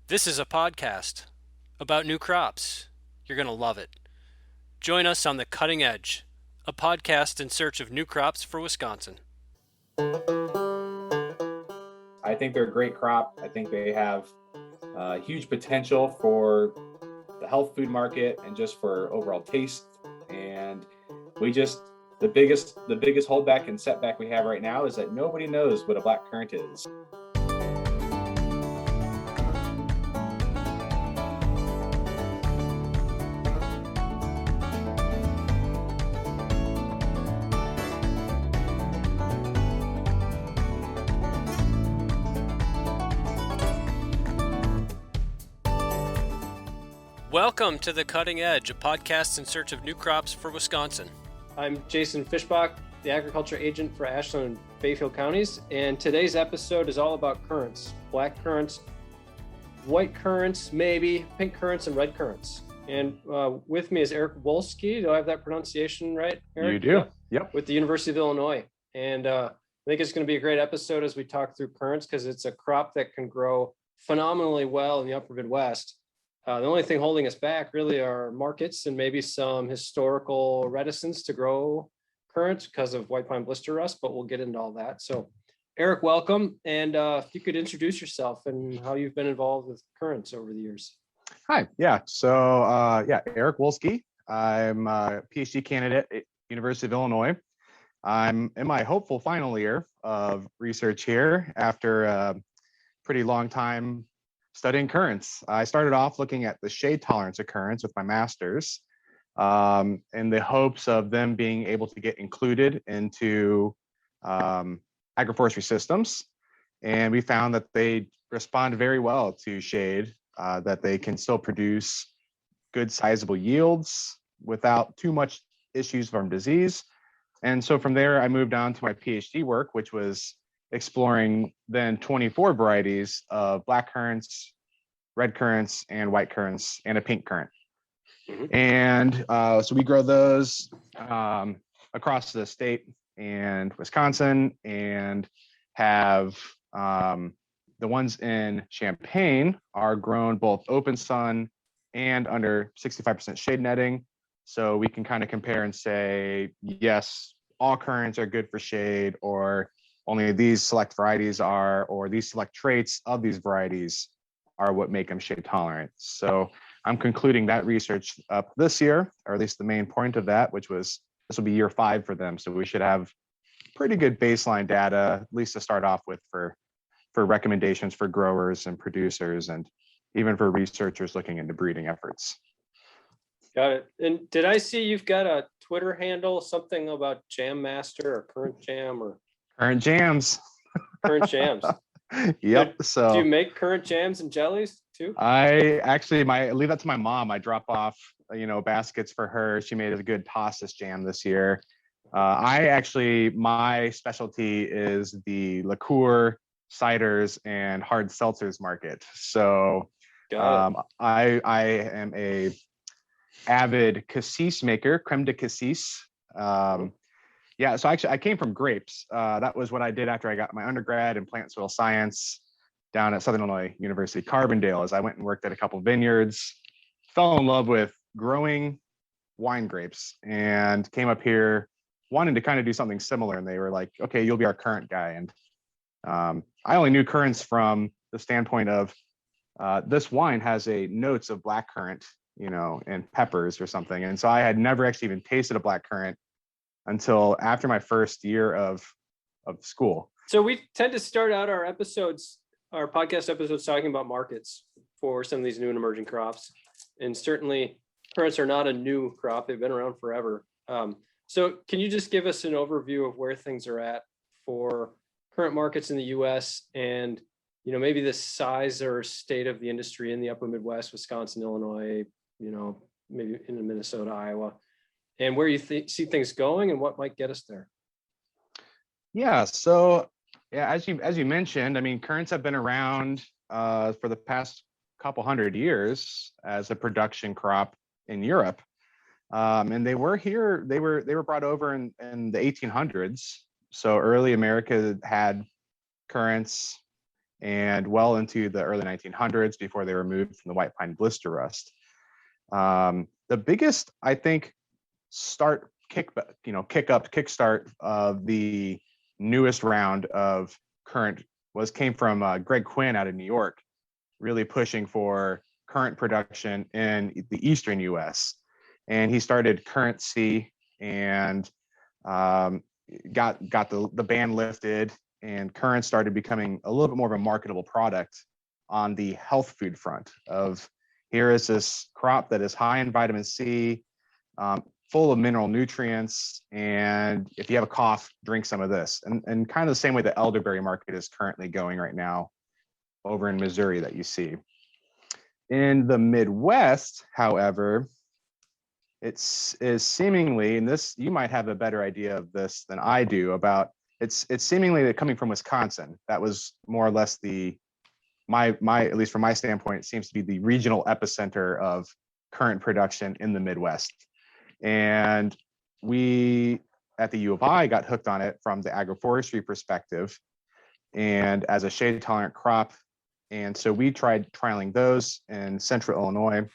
This is a podcast about new crops. You're going to love it. Join us on The Cutting Edge, a podcast in search of new crops for Wisconsin. I think they're a great crop. I think they have huge potential for the health food market and just for overall taste. And we just the biggest holdback and setback we have right now is that nobody knows what a black currant is. Welcome to The Cutting Edge, a podcast in search of new crops for Wisconsin. I'm Jason Fischbach, the agriculture agent for Ashland and Bayfield counties, and today's episode is all about currants, black currants, white currants, maybe, pink currants, and red currants. And with me is Eric Wolske. Do I have that pronunciation right, Eric? You do. Yep. With the University of Illinois. And I think it's going to be a great episode as we talk through currants because it's a crop that can grow phenomenally well in the upper Midwest. The only thing holding us back really are markets and maybe some historical reticence to grow currants because of white pine blister rust, but we'll get into all that. So Eric, welcome. And if you could introduce yourself and how you've been involved with currants over the years. Hi. Yeah. So, Eric Wolske. I'm a PhD candidate at University of Illinois. I'm in my hopeful final year of research here after a pretty long time studying currants. I started off looking at the shade tolerance of currants with my master's in the hopes of them being able to get included into agroforestry systems. And we found that they respond very well to shade, that they can still produce good sizable yields without too much issues from disease. And so from there, I moved on to my PhD work, which was exploring then 24 varieties of black currants, red currants, and white currants, and a pink currant. Mm-hmm. And so we grow those across the state and Wisconsin, and have the ones in Champaign are grown both open sun and under 65% shade netting. So we can kind of compare and say, yes, all currants are good for shade, or only these select varieties are, or these select traits of these varieties are what make them shade tolerant. So I'm concluding that research up this year, or at least the main point of that, which was this will be year 5 for them. So we should have pretty good baseline data, at least to start off with, for recommendations for growers and producers, and even for researchers looking into breeding efforts. Got it. And did I see you've got a Twitter handle, something about Jam Master or Currant Jam or Currant Jams? Currant Jams. Yep. So do you make currant jams and jellies too? I leave that to my mom. I drop off, baskets for her. She made a good tostas jam this year. My specialty is the liqueur, ciders, and hard seltzers market. So I am a avid cassis maker, creme de cassis. So actually I came from grapes. That was what I did after I got my undergrad in plant soil science down at Southern Illinois University, Carbondale, as I went and worked at a couple of vineyards, fell in love with growing wine grapes, and came up here wanting to kind of do something similar. And they were like, okay, you'll be our currant guy. And I only knew currants from the standpoint of this wine has a notes of black currant, and peppers or something. And so I had never actually even tasted a black currant until after my first year of school. So we tend to start out our podcast episodes talking about markets for some of these new and emerging crops. And certainly currants are not a new crop. They've been around forever. So can you just give us an overview of where things are at for current markets in the US, and maybe the size or state of the industry in the upper Midwest, Wisconsin, Illinois, maybe in Minnesota, Iowa, and where you see things going and what might get us there? Yeah. So as you mentioned, I mean, currants have been around for the past couple hundred years as a production crop in Europe. And they were here, they were brought over in the 1800s. So early America had currants and well into the early 1900s before they were moved from the white pine blister rust. The biggest, I think, kickstart of the newest round of currant came from Greg Quinn out of New York, really pushing for currant production in the eastern U.S. And he started Currant C and got the ban lifted, and currant started becoming a little bit more of a marketable product on the health food front of here is this crop that is high in vitamin C, full of mineral nutrients, and if you have a cough, drink some of this. And kind of the same way the elderberry market is currently going right now over in Missouri that you see. In the Midwest, however, is seemingly, and this you might have a better idea of this than I do about it's seemingly coming from Wisconsin. That was more or less my at least from my standpoint, it seems to be the regional epicenter of currant production in the Midwest. And we at the U of I got hooked on it from the agroforestry perspective and as a shade tolerant crop. And so we tried trialing those in central Illinois.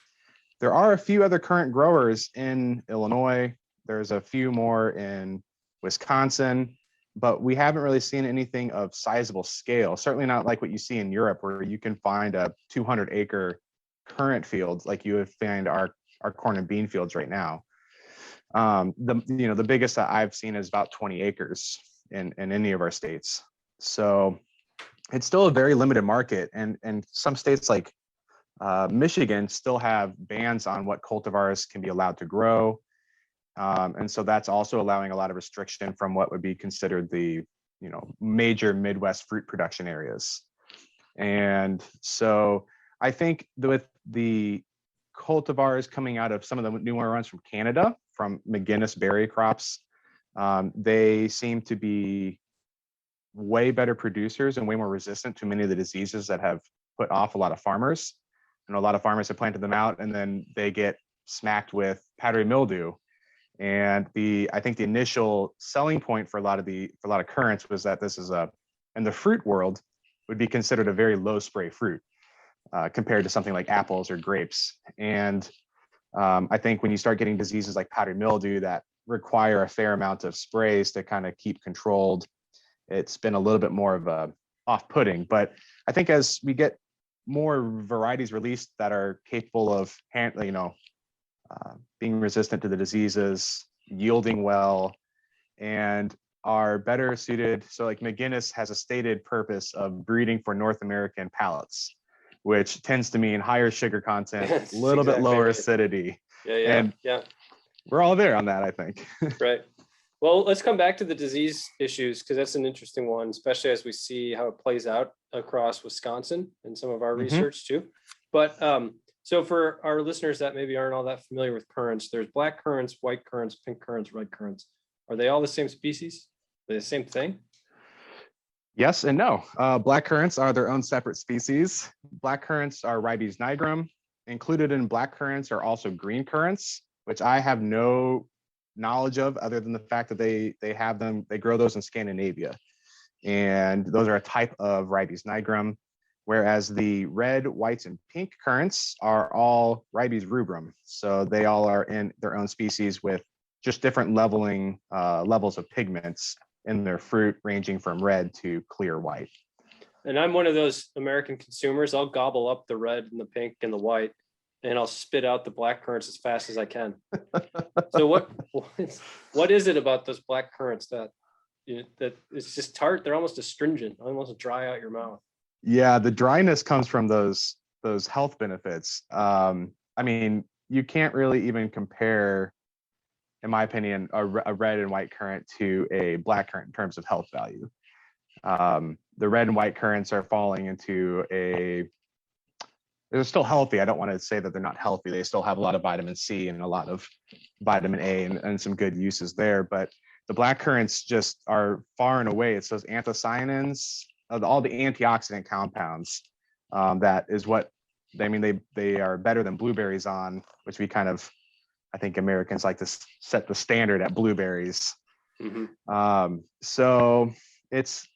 There are a few other currant growers in Illinois. There's a few more in Wisconsin, but we haven't really seen anything of sizable scale. Certainly not like what you see in Europe, where you can find a 200-acre currant field like you would find our corn and bean fields right now. The biggest that I've seen is about 20 acres in any of our states. So it's still a very limited market, and some states like Michigan still have bans on what cultivars can be allowed to grow. And so that's also allowing a lot of restriction from what would be considered the major Midwest fruit production areas. And so I think with the cultivars coming out of some of the newer ones from Canada, from McGinnis berry crops, they seem to be way better producers and way more resistant to many of the diseases that have put off a lot of farmers. And a lot of farmers have planted them out and then they get smacked with powdery mildew. And I think the initial selling point for a lot of currants was that this is in the fruit world would be considered a very low spray fruit compared to something like apples or grapes. And I think when you start getting diseases like powdery mildew that require a fair amount of sprays to kind of keep controlled, it's been a little bit more of a off-putting. But I think as we get more varieties released that are capable of being resistant to the diseases, yielding well, and are better suited. So like McGinnis has a stated purpose of breeding for North American palates, which tends to mean higher sugar content, a little bit lower acidity. Yeah. We're all there on that, I think. Right. Well, let's come back to the disease issues, because that's an interesting one, especially as we see how it plays out across Wisconsin and some of our research too. But so for our listeners that maybe aren't all that familiar with currants, there's black currants, white currants, pink currants, red currants. Are they all the same species? Are they the same thing? Yes and no. Black currants are their own separate species. Black currants are Ribes nigrum. Included in black currants are also green currants, which I have no knowledge of other than the fact that they grow those in Scandinavia. And those are a type of Ribes nigrum, whereas the red, whites, and pink currants are all Ribes rubrum. So they all are in their own species with just different levels of pigments in their fruit, ranging from red to clear white. And I'm one of those American consumers. I'll gobble up the red and the pink and the white, and I'll spit out the black currants as fast as I can. So what is it about those black currants that it's just tart? They're almost astringent, almost dry out your mouth. Yeah, the dryness comes from those health benefits. I mean, you can't really even compare, in my opinion, a red and white currant to a black currant in terms of health value. The red and white currants are falling into they're still healthy. I don't want to say that they're not healthy. They still have a lot of vitamin C and a lot of vitamin A and some good uses there. But the black currants just are far and away, it's those anthocyanins, all the antioxidant compounds. That is what they are better than blueberries on, which I think Americans like to set the standard at blueberries. Mm-hmm. So it's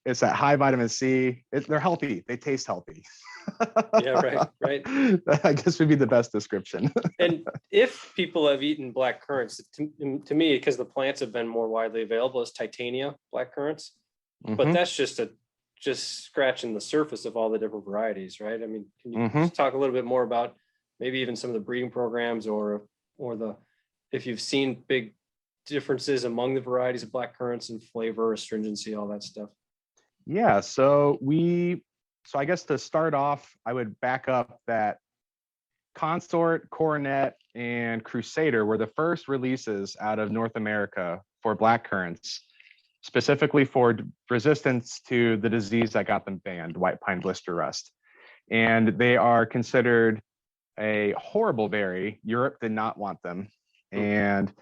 it's that high vitamin C. They're healthy. They taste healthy. Yeah, right. I guess would be the best description. And if people have eaten black currants, to me, because the plants have been more widely available, is Titania black currants. But that's just scratching the surface of all the different varieties, right? I mean, can you just talk a little bit more about maybe even some of the breeding programs or if you've seen big differences among the varieties of black currants in flavor, astringency, all that stuff? Yeah, so I guess to start off, I would back up that Consort, Coronet, and Crusader were the first releases out of North America for black currants, specifically for resistance to the disease that got them banned, white pine blister rust. And they are considered a horrible berry. Europe did not want them. And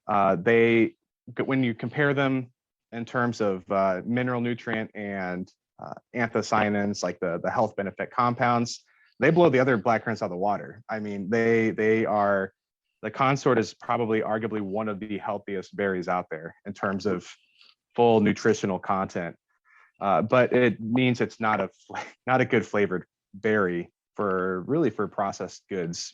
when you compare them in terms of mineral nutrient and anthocyanins, like the health benefit compounds, they blow the other black currants out of the water. I mean, the Consort is probably arguably one of the healthiest berries out there in terms of full nutritional content. But it means it's not a good flavored berry for processed goods.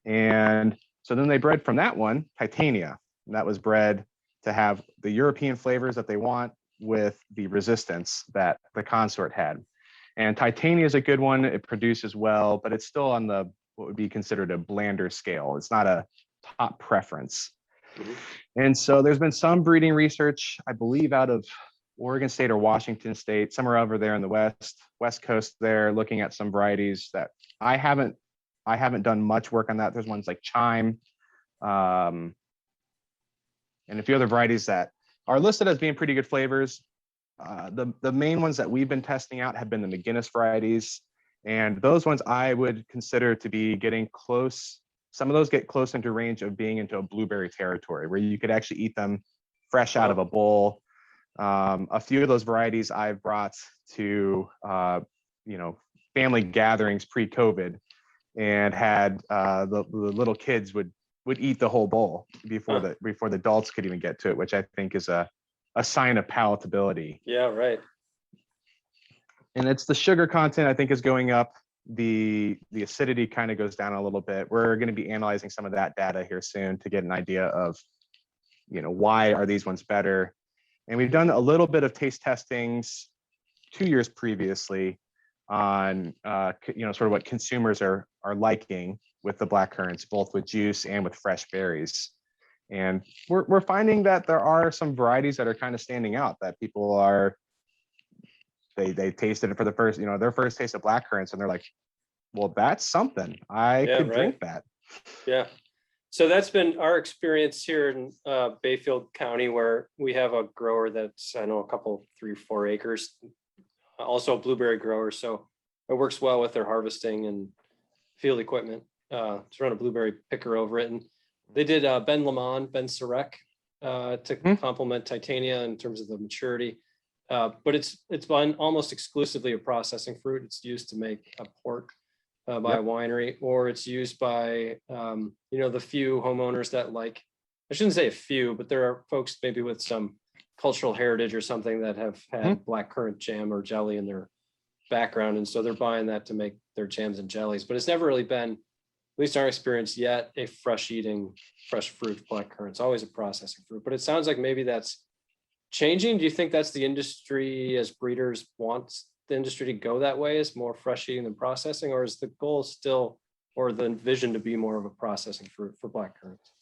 And so then they bred from that one, Titania, and that was bred to have the European flavors that they want with the resistance that the Consort had. And Titania is a good one. It produces well, but it's still on what would be considered a blander scale. It's not a top preference. And so there's been some breeding research, I believe, out of Oregon State or Washington State, somewhere over there in the west coast there, looking at some varieties that I haven't done much work on that. There's ones like Chime, and a few other varieties that are listed as being pretty good flavors. The main ones that we've been testing out have been the McGinnis varieties, and those ones I would consider to be getting close. Some of those get close into range of being into a blueberry territory, where you could actually eat them fresh out of a bowl. A few of those varieties I've brought to family gatherings pre-COVID, and had the little kids would eat the whole bowl before the adults could even get to it, which I think is a sign of palatability. Yeah, right. And it's the sugar content I think is going up. The acidity kind of goes down a little bit. We're going to be analyzing some of that data here soon to get an idea of, why are these ones better. And we've done a little bit of taste testings 2 years previously on, sort of what consumers are liking with the black currants, both with juice and with fresh berries. And we're finding that there are some varieties that are kind of standing out, that people they tasted it for the first, their first taste of black currants, and they're like, well, that's something. I could drink that. Yeah. So that's been our experience here in Bayfield County, where we have a grower that's, I know, 3 or 4 acres, also a blueberry grower. So it works well with their harvesting and field equipment to run a blueberry picker over it. And they did Ben Sarek to complement Titania in terms of the maturity. But it's been almost exclusively a processing fruit. It's used to make a port by a winery, or it's used by the few homeowners that I shouldn't say a few, but there are folks maybe with some cultural heritage or something that have had black currant jam or jelly in their background, and so they're buying that to make their jams and jellies. But it's never really been, at least our experience yet, a fresh fruit black currant. It's always a processing fruit. But it sounds like maybe that's changing. Do you think that's the industry, as breeders want the industry to go that way, is more fresh eating than processing, or is the goal still, or the vision, to be more of a processing fruit for black currants?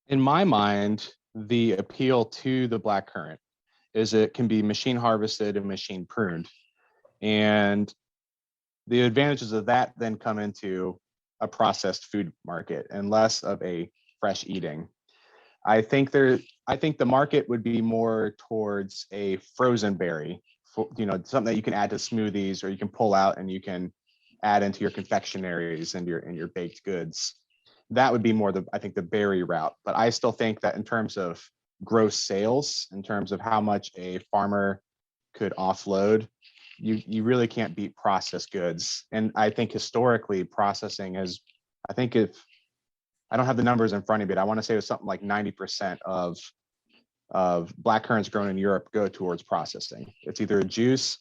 In my mind, the appeal to the black currant is it can be machine harvested and machine pruned. And the advantages of that then come into a processed food market and less of a fresh eating. I think the market would be more towards a frozen berry, something that you can add to smoothies, or you can pull out and you can add into your confectionaries and your baked goods. That would be more the berry route. But I still think that in terms of gross sales, in terms of how much a farmer could offload, you really can't beat processed goods. And I think historically processing is, if I don't have the numbers in front of me, but I want to say it was something like 90% of of black currants grown in Europe go towards processing. It's either a juice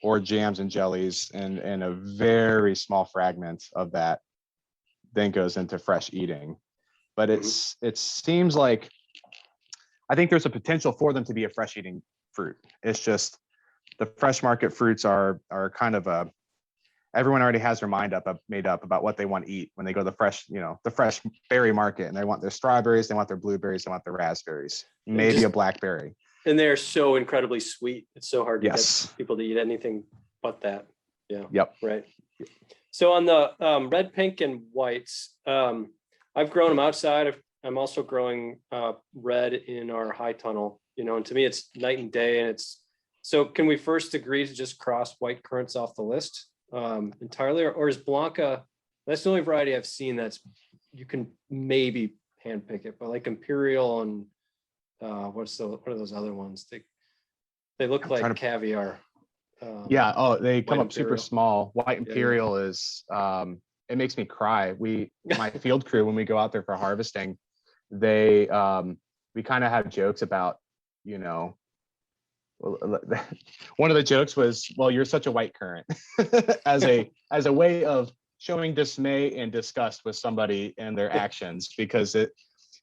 or jams and jellies, and a very small fragment of that then goes into fresh eating. But it seems like, I think there's a potential for them to be a fresh eating fruit. It's just the fresh market fruits are kind of everyone already has their mind made up about what they want to eat when they go to the fresh berry market, and they want their strawberries, they want their blueberries, they want their raspberries, maybe a blackberry. And they're so incredibly sweet. It's so hard to Yes. get people to eat anything but that. Yeah. Yep. Right. So on the red, pink, and whites, I've grown them outside. I'm also growing red in our high tunnel, and to me it's night and day. And so can we first agree to just cross white currants off the list entirely, or is Blanca, that's the only variety I've seen that's, you can maybe hand pick it, but like Imperial and what are those other ones? They look like caviar. They come up Imperial. super small. White Imperial is it makes me cry. My field crew, when we go out there for harvesting, we kind of have jokes about, one of the jokes was, well, you're such a white currant, as a way of showing dismay and disgust with somebody and their actions, because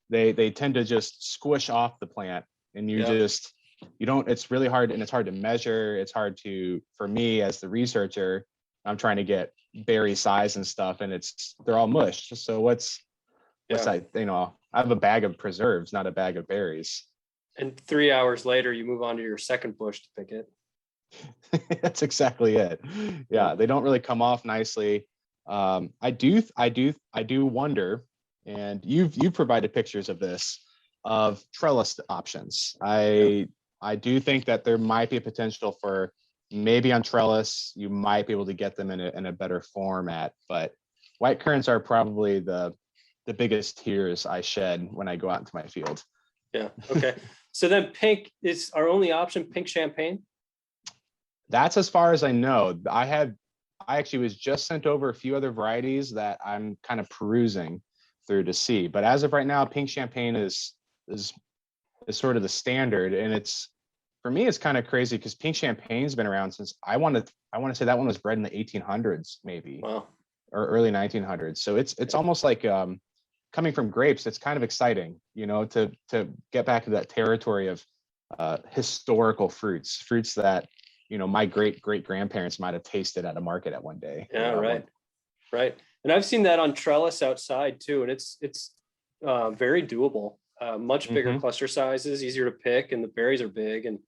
they tend to just squish off the plant, and it's really hard, and it's hard to measure. It's hard for me as the researcher, I'm trying to get berry size and stuff, and they're all mushed. So I have a bag of preserves, not a bag of berries. And 3 hours later, you move on to your second bush to pick it. That's exactly it. Yeah, they don't really come off nicely. I do wonder, and you've provided pictures of this, of trellis options. I do think that there might be a potential for, maybe on trellis you might be able to get them in a better format, but white currants are probably the biggest tears I shed when I go out into my field. Yeah. Okay. So then pink is our only option, pink champagne? That's as far as I know. I actually was just sent over a few other varieties that I'm kind of perusing through to see. But as of right now, pink champagne is sort of the standard. And for me, it's kind of crazy because pink champagne's been around since, I want to say that one was bred in the 1800s, maybe. Wow. Or early 1900s. So it's almost like coming from grapes. It's kind of exciting, to get back to that territory of historical fruits that, my great grandparents might have tasted at a market at one day. Yeah, right. And I've seen that on trellis outside too, and it's very doable. Much bigger cluster sizes, easier to pick, and the berries are big and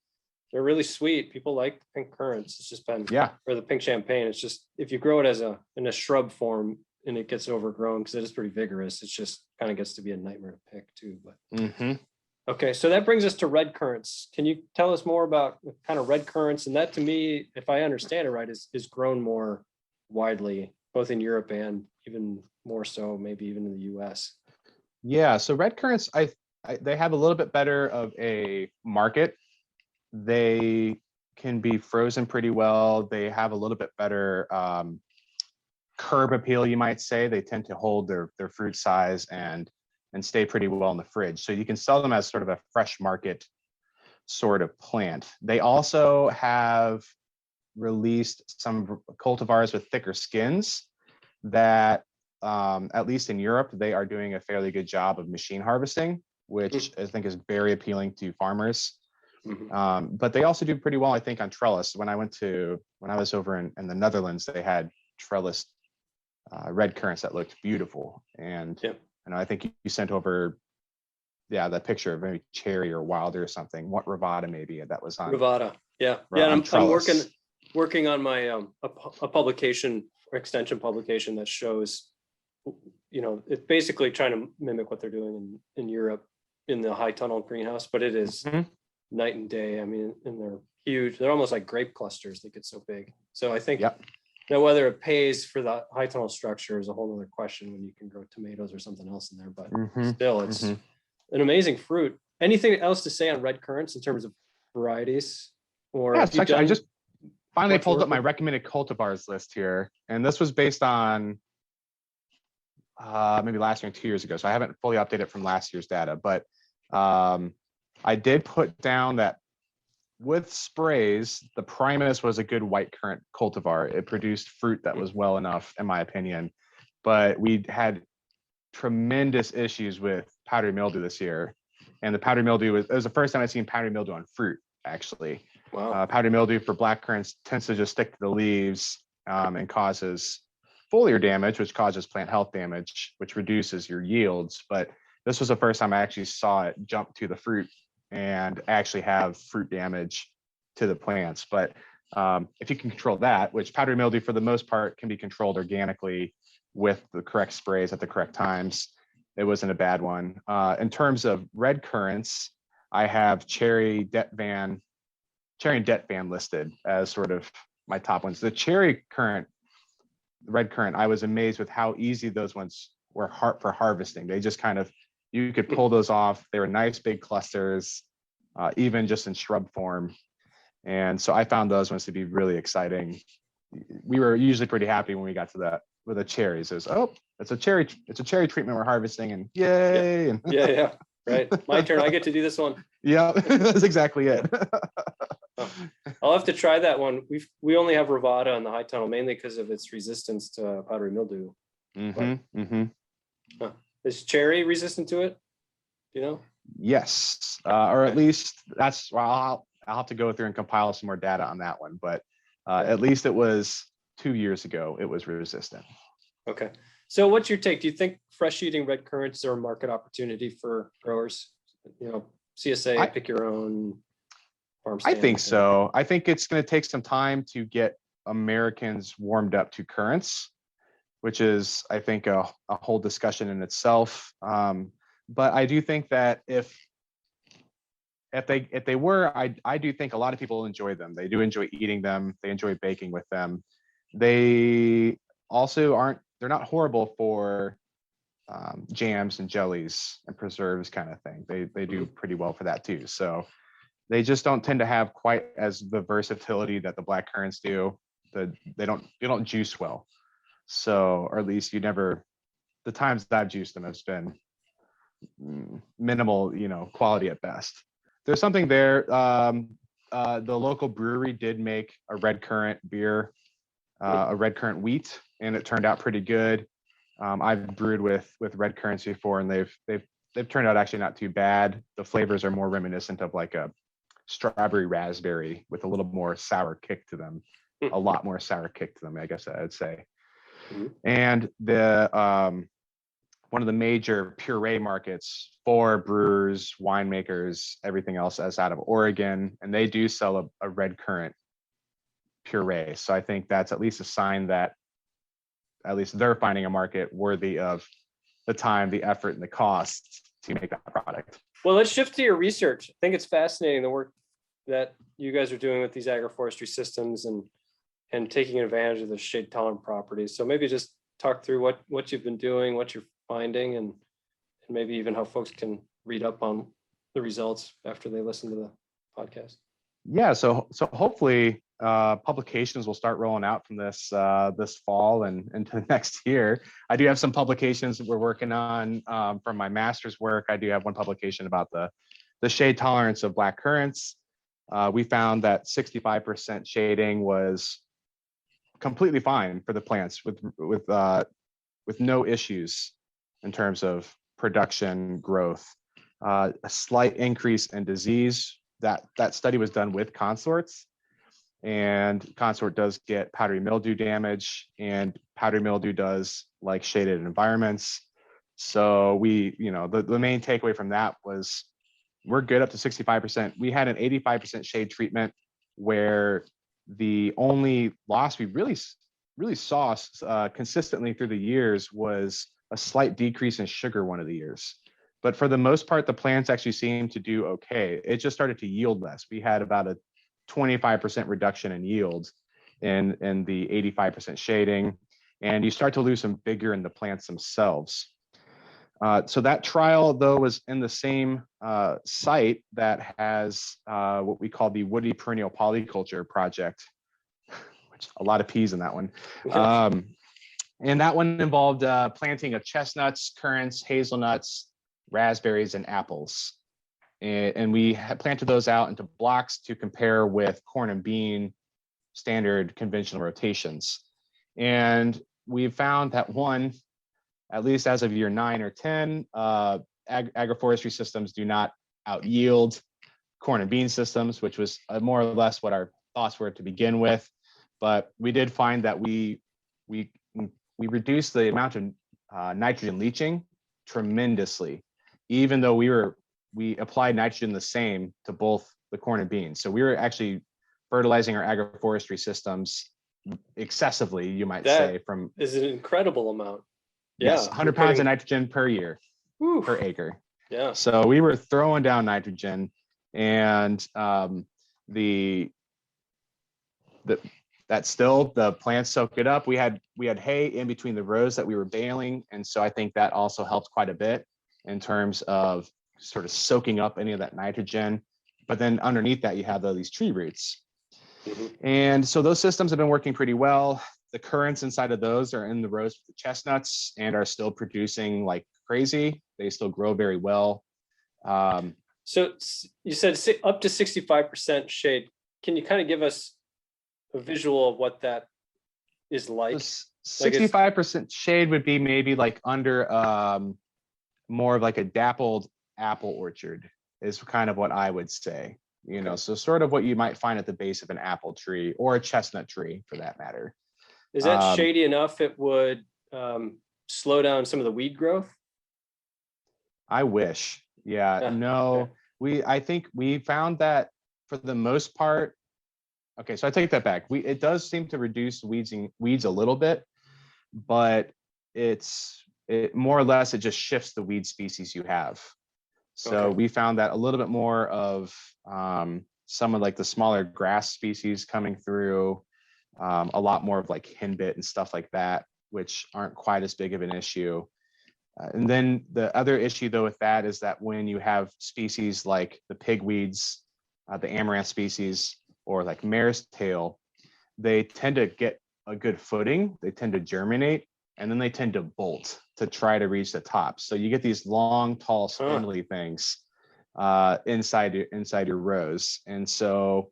they're really sweet. People like pink currants. It's just been, or the pink champagne. It's just, if you grow it in a shrub form and it gets overgrown, because it is pretty vigorous, it's just kind of gets to be a nightmare to pick too. But okay, so that brings us to red currants. Can you tell us more about kind of red currants? And that, to me, if I understand it right, is grown more widely, both in Europe and even more so maybe even in the US. Yeah, so red currants, they have a little bit better of a market. They can be frozen pretty well. They have a little bit better curb appeal, you might say. They tend to hold their fruit size and stay pretty well in the fridge. So you can sell them as sort of a fresh market sort of plant. They also have released some cultivars with thicker skins that, at least in Europe, they are doing a fairly good job of machine harvesting, which I think is very appealing to farmers. But they also do pretty well, I think, on trellis. When I was over in the Netherlands, they had trellis red currants that looked beautiful. And I think you sent over, that picture of maybe cherry or wilder or something. What Ravada maybe that was on. Ravada, yeah. And I'm working on my a publication or extension publication that shows, it's basically trying to mimic what they're doing in Europe in the high tunnel greenhouse, but it is night and day. I mean, and they're huge. They're almost like grape clusters. They get so big. So I think now whether it pays for the high tunnel structure is a whole other question when you can grow tomatoes or something else in there. But still, it's an amazing fruit. Anything else to say on red currants in terms of varieties? Or I just finally pulled up my recommended cultivars list here, and this was based on maybe last year and 2 years ago. So I haven't fully updated from last year's data, but I did put down that with sprays, the Primus was a good white currant cultivar. It produced fruit that was well enough, in my opinion. But we had tremendous issues with powdery mildew this year. And the powdery mildew it was the first time I've seen powdery mildew on fruit, actually. Wow. Powdery mildew for black currants tends to just stick to the leaves and causes foliar damage, which causes plant health damage, which reduces your yields. But this was the first time I actually saw it jump to the fruit and actually have fruit damage to the plants. But if you can control that, which powdery mildew for the most part can be controlled organically with the correct sprays at the correct times, it wasn't a bad one. In terms of red currants, I have cherry and debt van listed as sort of my top ones. The cherry currant, red currant, I was amazed with how easy those ones were for harvesting. They just kind of, you could pull those off. They were nice big clusters, even just in shrub form. And so I found those ones to be really exciting. We were usually pretty happy when we got to that with the cherries. It was, oh, it's a cherry treatment we're harvesting, and yay. Yeah. Yeah. Right. My turn. I get to do this one. Yeah, that's exactly it. I'll have to try that one. We only have Ravada on the high tunnel, mainly because of its resistance to powdery mildew. Is cherry resistant to it? Do you know? Yes, or at least that's, well, I'll have to go through and compile some more data on that one, but at least it was 2 years ago it was resistant. Okay. So what's your take? Do you think fresh eating red currants are a market opportunity for growers? You know, CSA, pick your own farm stand? I think so. I think it's going to take some time to get Americans warmed up to currants, which is, I think, a whole discussion in itself. But I do think that if they were, I do think a lot of people enjoy them. They do enjoy eating them. They enjoy baking with them. They also they're not horrible for jams and jellies and preserves kind of thing. They do pretty well for that too. So they just don't tend to have quite as the versatility that the black currants do. They don't juice well. So, or at least the times that I've juiced them has been minimal, quality at best. There's something there. The local brewery did make a red currant beer, a red currant wheat, and it turned out pretty good. I've brewed with red currants before, and they've turned out actually not too bad. The flavors are more reminiscent of like a strawberry raspberry with a little more sour kick to them, a lot more sour kick to them, I guess I'd say. And the one of the major puree markets for brewers, winemakers, everything else is out of Oregon, and they do sell a red currant puree. So I think that's at least a sign that at least they're finding a market worthy of the time, the effort, and the cost to make that product. Well, let's shift to your research. I think it's fascinating the work that you guys are doing with these agroforestry systems and taking advantage of the shade tolerant properties. So maybe just talk through what you've been doing, what you're finding, and maybe even how folks can read up on the results after they listen to the podcast. Yeah, so hopefully publications will start rolling out from this fall and into next year. I do have some publications that we're working on from my master's work. I do have one publication about the shade tolerance of black currants. We found that 65% shading was completely fine for the plants with no issues in terms of production growth. A slight increase in disease. That study was done with consorts, and consort does get powdery mildew damage, and powdery mildew does like shaded environments. So the main takeaway from that was we're good up to 65%. We had an 85% shade treatment where the only loss we really saw consistently through the years was a slight decrease in sugar one of the years. But for the most part, the plants actually seemed to do okay. It just started to yield less. We had about a 25% reduction in yield in the 85% shading, and you start to lose some vigor in the plants themselves. So that trial, though, was in the same site that has what we call the Woody Perennial Polyculture Project, which a lot of P's in that one. And that one involved planting of chestnuts, currants, hazelnuts, raspberries, and apples. and we planted those out into blocks to compare with corn and bean standard conventional rotations. And we found that one, at least as of year 9 or 10, agroforestry systems do not out yield corn and bean systems, which was more or less what our thoughts were to begin with. But we did find that we reduced the amount of nitrogen leaching tremendously, even though we applied nitrogen the same to both the corn and beans. So we were actually fertilizing our agroforestry systems excessively, you might say. From is an incredible amount. Yes, 100 pounds of nitrogen per year, per acre. Yeah. So we were throwing down nitrogen, and that still, the plants soak it up. We had hay in between the rows that we were baling, and so I think that also helped quite a bit in terms of sort of soaking up any of that nitrogen. But then underneath that, you have these tree roots. And so those systems have been working pretty well. The currants inside of those are in the rows with the chestnuts and are still producing like crazy. They still grow very well. So you said up to 65% shade. Can you kind of give us a visual of what that is like? 65% shade would be maybe like under more of like a dappled apple orchard is kind of what I would say. So sort of what you might find at the base of an apple tree or a chestnut tree for that matter. Is that shady enough it would slow down some of the weed growth? I wish. Yeah. No, okay. I think we found that for the most part. Okay, so I take that back. It does seem to reduce weeds a little bit, but it more or less it just shifts the weed species you have. So we found that a little bit more of some of like the smaller grass species coming through, a lot more of like henbit and stuff like that, which aren't quite as big of an issue. And then the other issue though with that is that when you have species like the pigweeds, the amaranth species, or like mare's tail, they tend to get a good footing, they tend to germinate, and then they tend to bolt to try to reach the top. So you get these long, tall, spindly things inside your rows. And so,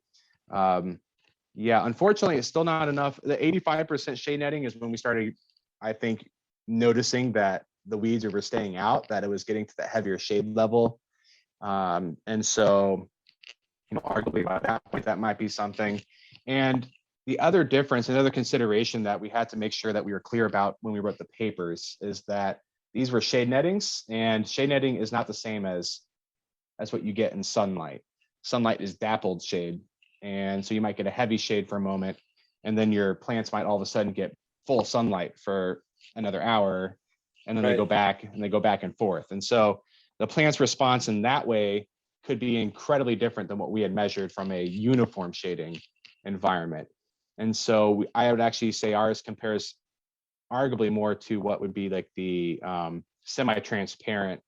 unfortunately, it's still not enough. The 85% shade netting is when we started, I think, noticing that the weeds were staying out, that it was getting to the heavier shade level. And so, arguably by that point, that might be something. And the other difference, another consideration that we had to make sure that we were clear about when we wrote the papers is that these were shade nettings, and shade netting is not the same as what you get in sunlight. Sunlight is dappled shade. And so you might get a heavy shade for a moment, and then your plants might all of a sudden get full sunlight for another hour, and then they go back and forth. And so the plant's response in that way could be incredibly different than what we had measured from a uniform shading environment. And so I would actually say ours compares arguably more to what would be like the semi-transparent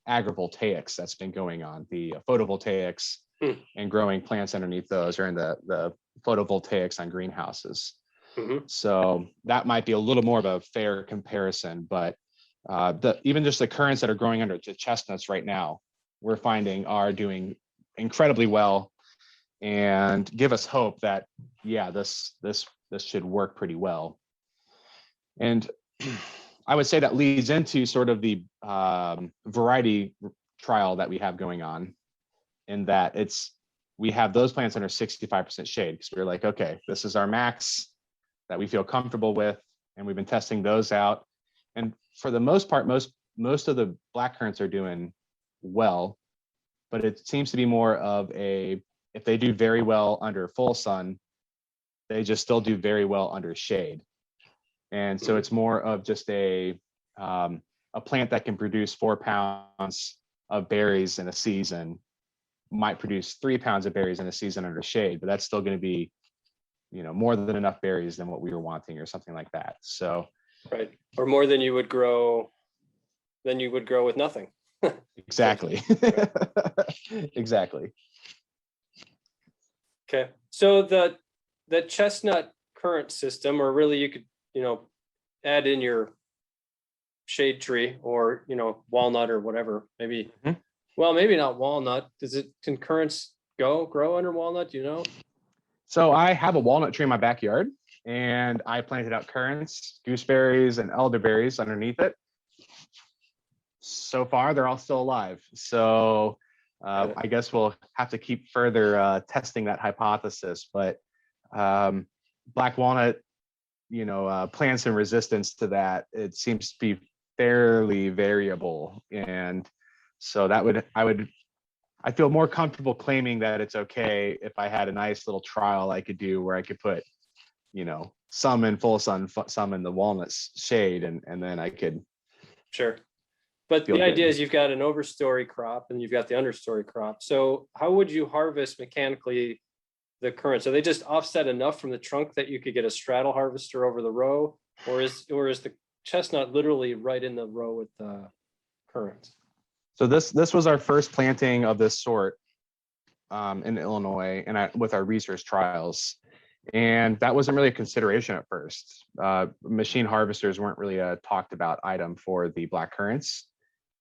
agrivoltaics that's been going on, the photovoltaics and growing plants underneath those, or in the photovoltaics on greenhouses. So that might be a little more of a fair comparison, but even just the currants that are growing under the chestnuts right now, we're finding are doing incredibly well, and give us hope that this should work pretty well. And I would say that leads into sort of the variety trial that we have going on, in that we have those plants under 65% shade, because we're like, okay, this is our max that we feel comfortable with, and we've been testing those out. And for the most part, most of the black currants are doing well, but it seems to be more of if they do very well under full sun, they just still do very well under shade. And so it's more of just a plant that can produce 4 pounds of berries in a season might produce 3 pounds of berries in a season under shade, but that's still going to be, more than enough berries than what we were wanting, or something like that. So, right, or more than you would grow with nothing. Exactly. Exactly. Okay, so the chestnut currant system, or really you could add in your shade tree, or walnut or whatever, maybe Well, maybe not walnut. Can currants grow under walnut? Do you know? So I have a walnut tree in my backyard, and I planted out currants, gooseberries, and elderberries underneath it. So far, they're all still alive. So I guess we'll have to keep further testing that hypothesis. But black walnut, plants in resistance to that, it seems to be fairly variable. And so I feel more comfortable claiming that it's okay if I had a nice little trial I could do where I could put, some in full sun, some in the walnut shade, and then I could. Sure. But the idea is you've got an overstory crop and you've got the understory crop. So how would you harvest mechanically the currants? Are they just offset enough from the trunk that you could get a straddle harvester over the row, or is the chestnut literally right in the row with the currants? So this was our first planting of this sort in Illinois, and with our research trials, and that wasn't really a consideration at first. Machine harvesters weren't really a talked about item for the black currants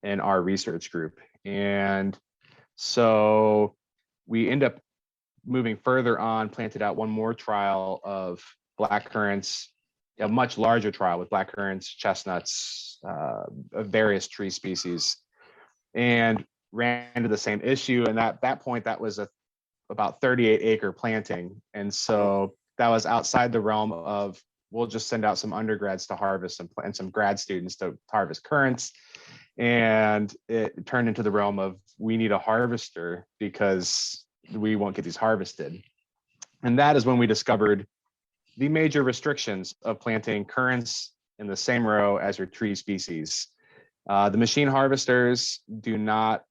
in our research group, and so we end up moving further on, planted out one more trial of black currants, a much larger trial with black currants, chestnuts, of various tree species, and ran into the same issue. And at that point, that was about 38-acre planting. And so that was outside the realm of, we'll just send out some undergrads to harvest and some grad students to harvest currants. And it turned into the realm of, we need a harvester because we won't get these harvested. And that is when we discovered the major restrictions of planting currants in the same row as your tree species. The machine harvesters do not,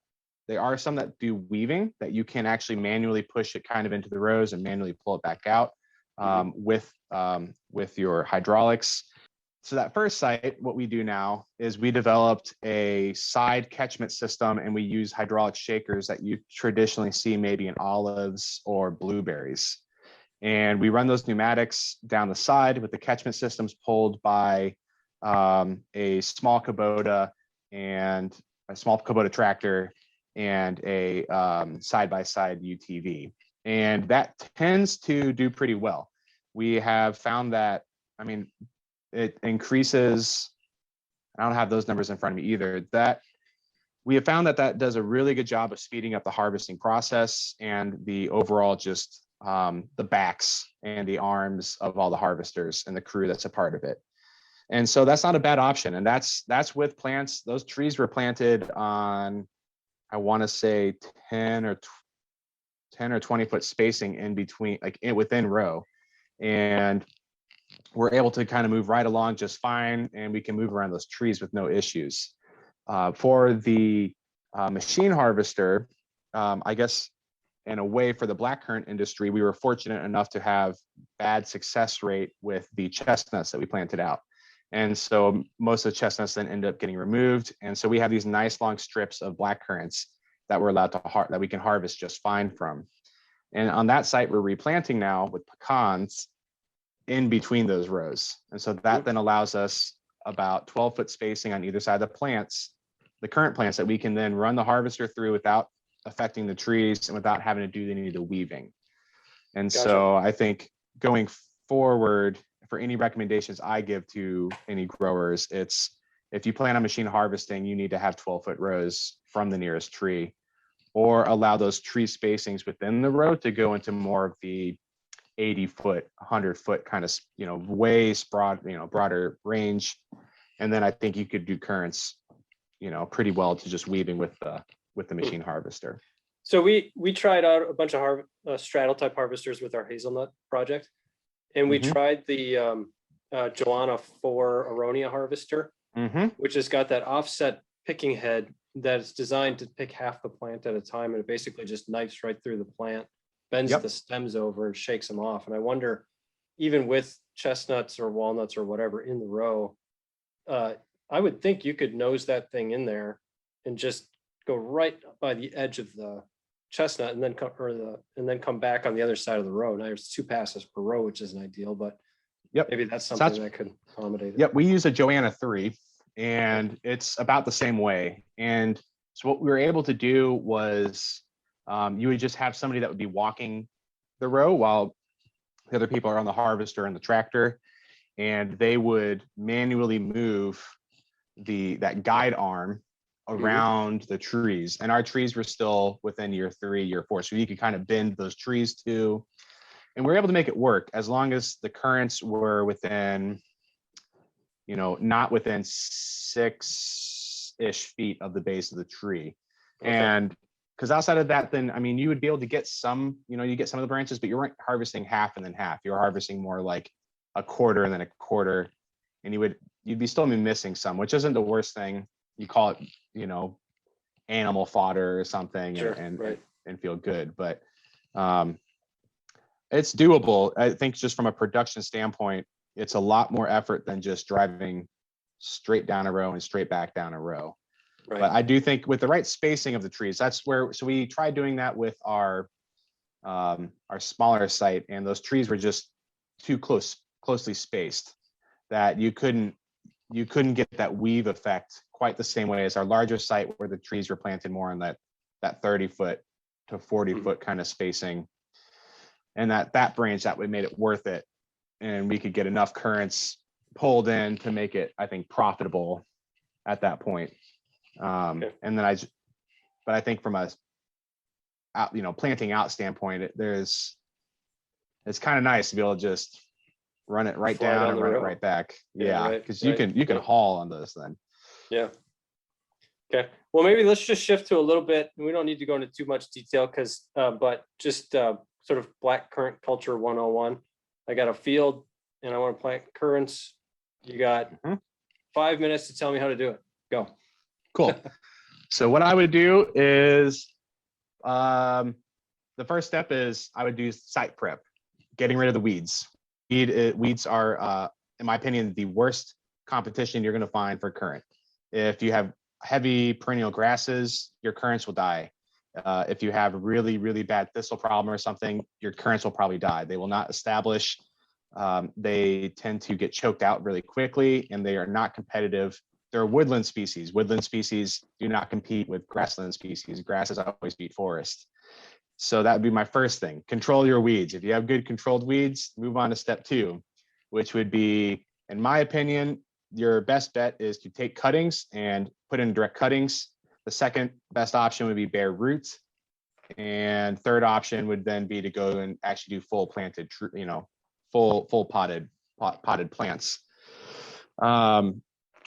there are some that do weaving, that you can actually manually push it kind of into the rows and manually pull it back out with your hydraulics. So that first site, what we do now is we developed a side catchment system, and we use hydraulic shakers that you traditionally see maybe in olives or blueberries. And we run those pneumatics down the side with the catchment systems pulled by a small Kubota tractor and a side-by-side UTV. And that tends to do pretty well. We have found that, it increases, I don't have those numbers in front of me either, that we have found that does a really good job of speeding up the harvesting process and the overall just the backs and the arms of all the harvesters and the crew that's a part of it. And so that's not a bad option. And that's with plants. Those trees were planted on, I want to say 10 or 20 foot spacing in between, within row. And we're able to kind of move right along just fine, and we can move around those trees with no issues. For the machine harvester, I guess in a way for the blackcurrant industry, we were fortunate enough to have bad success rate with the chestnuts that we planted out. And so most of the chestnuts then end up getting removed. And so we have these nice long strips of blackcurrants that we're allowed to that we can harvest just fine from. And on that site, we're replanting now with pecans in between those rows. And so that then allows us about 12-foot spacing on either side of the plants, the current plants, that we can then run the harvester through without affecting the trees and without having to do any of the weaving. And so I think going forward, for any recommendations I give to any growers, it's, if you plan on machine harvesting, you need to have 12-foot rows from the nearest tree, or allow those tree spacings within the row to go into more of the 80-foot, 100-foot kind of, waist broad, broader range. And then I think you could do currants, pretty well to just weaving with the machine harvester. So we tried out a bunch of straddle type harvesters with our hazelnut project, and we tried the Joanna 4 Aronia harvester, which has got that offset picking head that's designed to pick half the plant at a time, and it basically just knifes right through the plant, bends the stems over and shakes them off. And I wonder, even with chestnuts or walnuts or whatever in the row, I would think you could nose that thing in there and just go right by the edge of the chestnut and then come back on the other side of the row. Now there's 2 passes per row, which isn't ideal, but maybe that's something that could accommodate it. We use a Joanna 3, and it's about the same way. And So what we were able to do was you would just have somebody that would be walking the row while the other people are on the harvester and the tractor, and they would manually move that guide arm around the trees. And our trees were still within year 3, year 4. So you could kind of bend those trees too. And we were able to make it work as long as the currants were within, not within 6-ish feet of the base of the tree. Okay. And because outside of that, then, I mean, you would be able to get some, you get some of the branches, but you weren't harvesting half and then half. You were harvesting more like a quarter and then a quarter. And you'd be still missing some, which isn't the worst thing. You call it, animal fodder or something. Sure, and feel good. But it's doable. I think just from a production standpoint, it's a lot more effort than just driving straight down a row and straight back down a row. Right. But I do think with the right spacing of the trees, so we tried doing that with our smaller site, and those trees were just too closely spaced that you couldn't get that weave effect quite the same way as our larger site where the trees were planted more on that 30-foot to 40-foot kind of spacing. And that branch, that would made it worth it. And we could get enough currants pulled in to make it, I think, profitable at that point. Okay. And then but I think from a planting out standpoint, it's kind of nice to be able to just run it right down and run it right back. Yeah, because you can haul on those then. Yeah. Okay. Well, maybe let's just shift to a little bit. We don't need to go into too much detail but just sort of black currant culture 101. I got a field and I want to plant currants. You got 5 minutes to tell me how to do it. Go. Cool. So what I would do is the first step is I would do site prep, getting rid of the weeds. Weeds are, in my opinion, the worst competition you're going to find for currant. If you have heavy perennial grasses, your currants will die. If you have a really, really bad thistle problem or something, your currants will probably die. They will not establish. They tend to get choked out really quickly, and they are not competitive. They're woodland species. Woodland species do not compete with grassland species. Grasses always beat forest. So that would be my first thing. Control your weeds. If you have good controlled weeds, move on to step 2, which would be, in my opinion, your best bet is to take cuttings and put in direct cuttings. The second best option would be bare roots. And third option would then be to go and actually do full planted, full potted plants.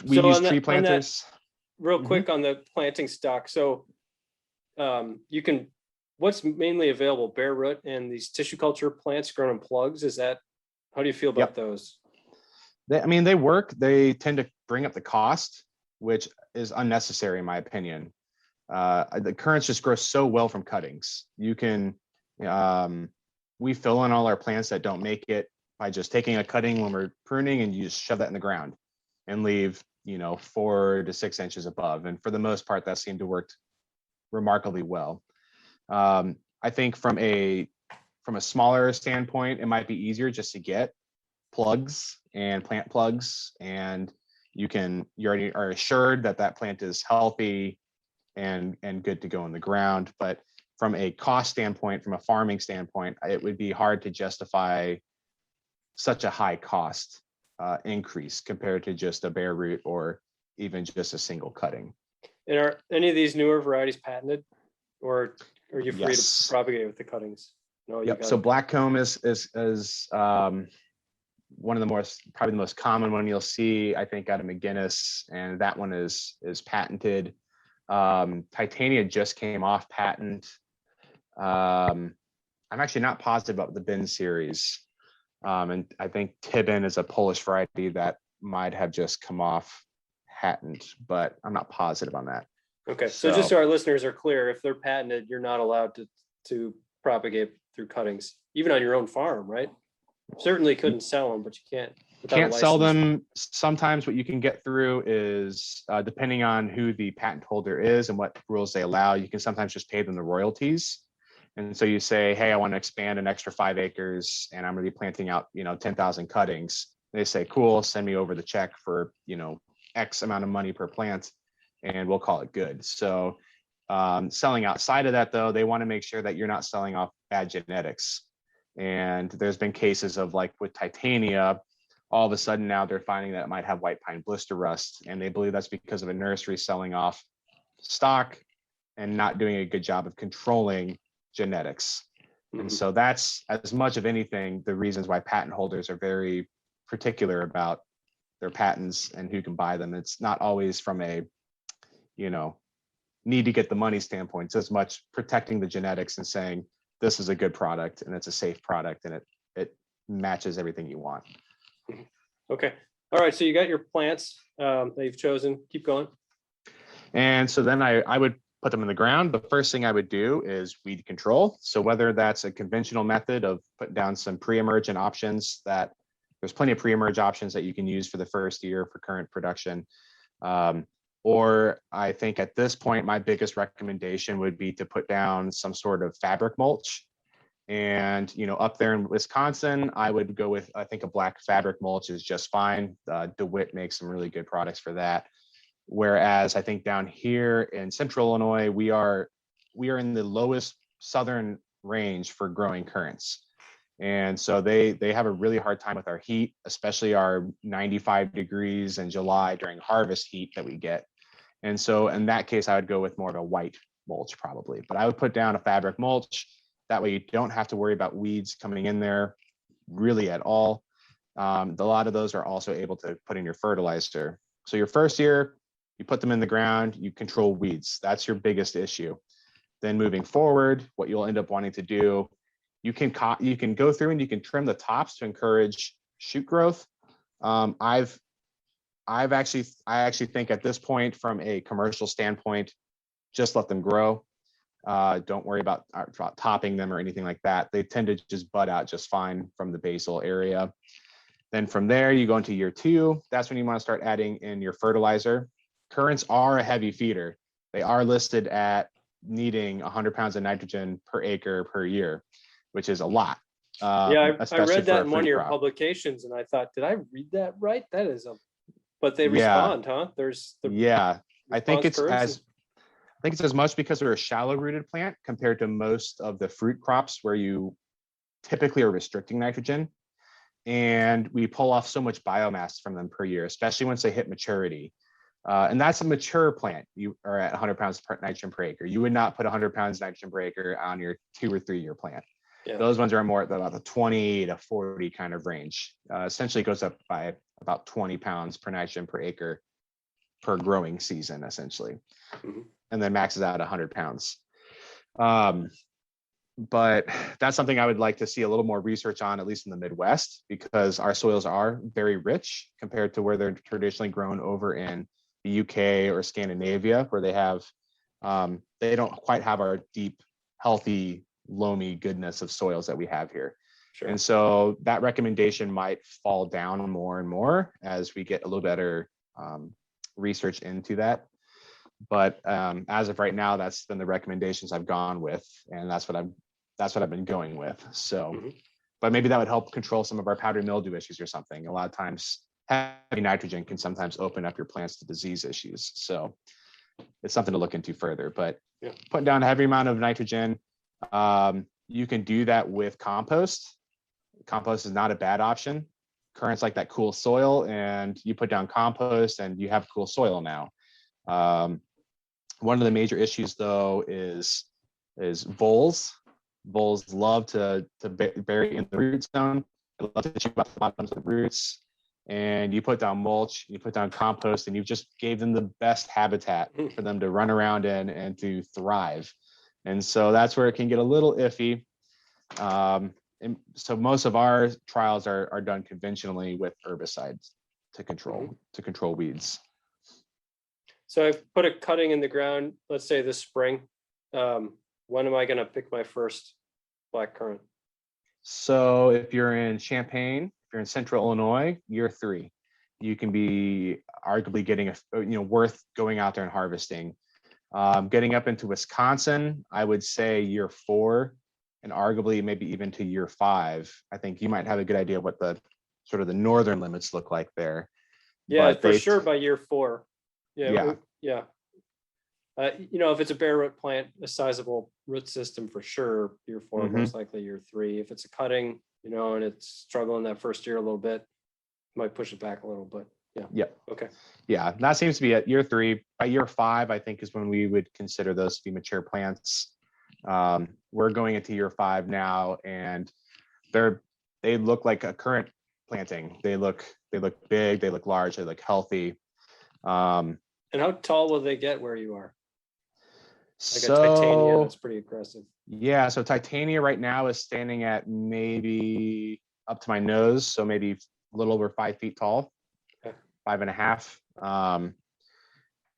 We use tree planters. Real quick on the planting stock. So what's mainly available? Bare root and these tissue culture plants grown in plugs. How do you feel about those? They work. They tend to bring up the cost, which is unnecessary in my opinion. The currants just grow so well from cuttings. You can, we fill in all our plants that don't make it by just taking a cutting when we're pruning, and you just shove that in the ground and leave, 4 to 6 inches above. And for the most part, that seemed to work remarkably well. I think from a smaller standpoint, it might be easier just to get plugs and plant plugs, and you already are assured that plant is healthy and good to go in the ground. But from a cost standpoint, from a farming standpoint, it would be hard to justify such a high cost increase compared to just a bare root or even just a single cutting. And are any of these newer varieties patented, or are you free to propagate with the cuttings? No. Yep. So blackcomb is one of probably the most common one you'll see, I think, out of McGinnis, and that one is patented. Titania just came off patent. I'm actually not positive about the Bin series. And I think Tibin is a Polish variety that might have just come off patent, but I'm not positive on that. Okay, so just so our listeners are clear, if they're patented, you're not allowed to propagate through cuttings, even on your own farm, right? Certainly couldn't sell them, but you can't sell them. Sometimes what you can get through is, depending on who the patent holder is and what rules they allow, you can sometimes just pay them the royalties. And so you say, hey, I want to expand an extra 5 acres and I'm going to be planting out, 10,000 cuttings. They say, cool, send me over the check for, X amount of money per plant and we'll call it good. So Selling outside of that, though, they want to make sure that you're not selling off bad genetics. And there's been cases of like with Titania, all of a sudden now they're finding that it might have white pine blister rust, and they believe that's because of a nursery selling off stock and not doing a good job of controlling genetics. And so that's, as much of anything, the reasons why patent holders are very particular about their patents and who can buy them. It's not always from a, need to get the money standpoint. It's as much protecting the genetics and saying this is a good product and it's a safe product and it matches everything you want. Okay. All right. So you got your plants that you've chosen. Keep going. And so then I would put them in the ground. The first thing I would do is weed control. So whether that's a conventional method of putting down some pre-emergent options, that there's plenty of pre-emerge options that you can use for the first year for currant production. Or I think at this point, my biggest recommendation would be to put down some sort of fabric mulch. And, up there in Wisconsin, I would go with, I think a black fabric mulch is just fine. DeWitt makes some really good products for that. Whereas I think down here in central Illinois, we are in the lowest southern range for growing currants. And so they have a really hard time with our heat, especially our 95 degrees in July during harvest heat that we get. And so in that case, I would go with more of a white mulch probably, but I would put down a fabric mulch. That way you don't have to worry about weeds coming in there really at all. A lot of those are also able to put in your fertilizer. So your first year, you put them in the ground, you control weeds. That's your biggest issue. Then moving forward, what you'll end up wanting to do, you can go through and you can trim the tops to encourage shoot growth. I actually think at this point, from a commercial standpoint, just let them grow. Don't worry about topping them or anything like that. They tend to just bud out just fine from the basal area. Then from there, you go into year 2. That's when you want to start adding in your fertilizer. Currants are a heavy feeder. They are listed at needing 100 pounds of nitrogen per acre per year, which is a lot. I read that in one of your crop. Publications, and I thought, did I read that right? That is but they respond, huh? I think it's as much because they're a shallow rooted plant compared to most of the fruit crops where you typically are restricting nitrogen. And we pull off so much biomass from them per year, especially once they hit maturity. And that's a mature plant. You are at 100 pounds per nitrogen per acre. You would not put 100 pounds nitrogen per acre on your 2 or 3 year plant. Yeah. Those ones are more at about the 20 to 40 kind of range. Essentially goes up by about 20 pounds per nitrogen per acre per growing season, essentially. Mm-hmm. And then maxes out 100 pounds. But that's something I would like to see a little more research on, at least in the Midwest, because our soils are very rich compared to where they're traditionally grown over in the UK or Scandinavia, where they don't quite have our deep, healthy, loamy goodness of soils that we have here. Sure. And so that recommendation might fall down more and more as we get a little better research into that. But as of right now, that's been the recommendations I've gone with, and that's what I've been going with. So, but maybe that would help control some of our powdery mildew issues or something. A lot of times, heavy nitrogen can sometimes open up your plants to disease issues. So, it's something to look into further. But putting down a heavy amount of nitrogen, you can do that with compost. Compost is not a bad option. Currants like that cool soil, and you put down compost, and you have cool soil now. One of the major issues, though, is voles. Voles love to bury in the root zone. They love to chew out the bottoms of the roots. And you put down mulch, you put down compost, and you just gave them the best habitat for them to run around in and to thrive. And so that's where it can get a little iffy. And so most of our trials are done conventionally with herbicides to control weeds. So I've put a cutting in the ground, let's say this spring. When am I going to pick my first black currant? So if you're in Champaign, if you're in central Illinois, year 3, you can be arguably getting worth going out there and harvesting. Getting up into Wisconsin, I would say year 4, and arguably maybe even to year 5. I think you might have a good idea of what the sort of the northern limits look like there. Yeah, but for sure by year 4. Yeah. If it's a bare root plant, a sizable root system for sure, year 4, Mhm. most likely year 3. If it's a cutting, and it's struggling that first year a little bit, might push it back a little, but yeah. Yep. Okay. Yeah, that seems to be at year 3. By year 5, I think is when we would consider those to be mature plants. We're going into year 5 now, and they look like a currant planting. They look big, they look large, they look healthy. And how tall will they get where you are? Like a So titania, that's pretty aggressive. yeah, so Titania right now is standing at maybe up to my nose, so maybe a little over 5 feet tall, Okay. 5.5.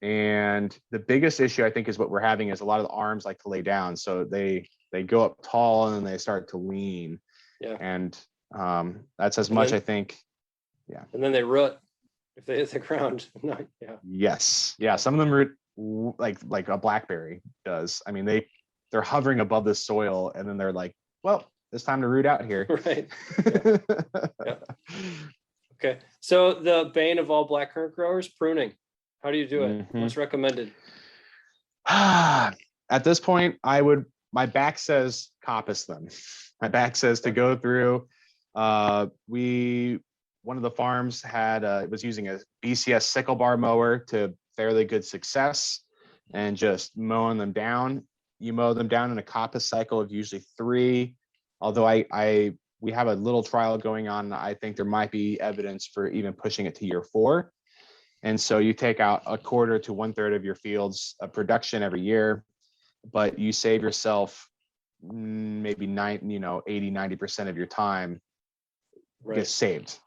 And the biggest issue I think is what we're having is a lot of the arms like to lay down, so they go up tall and then they start to lean. Yeah. And that's as And much then- I think. And then they root if they hit the ground. No, yeah. Yes, yeah, some of them root like a blackberry does. I mean, they're hovering above the soil, and then they're like, well, it's time to root out here. Right. Yeah. Okay. So the bane of all blackcurrant growers, pruning. How do you do it? Mhm. What's recommended? At this point, my back says coppice them. My back says to go through. One of the farms was using a BCS sickle bar mower to fairly good success, and just mowing them down. You mow them down in a coppice cycle of usually 3. Although we have a little trial going on. I think there might be evidence for even pushing it to year 4. And so you take out 1/4 to 1/3 of your fields of production every year, but you save yourself maybe 80, 90% of your time gets saved.